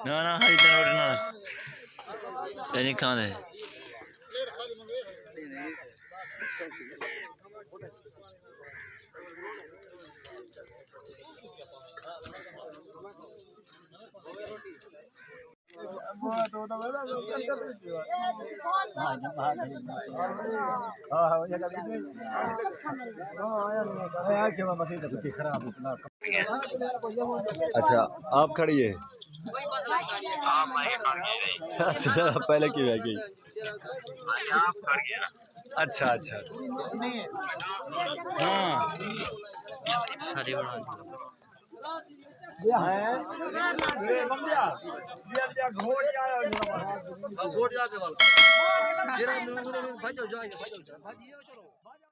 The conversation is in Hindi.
ना ना हरी तेन रोटी ना नहीं खाते अच्छा आप खड़ी है। अच्छा पहले की है कि अच्छा अच्छा हाँ सारी बना घोट जाके वाला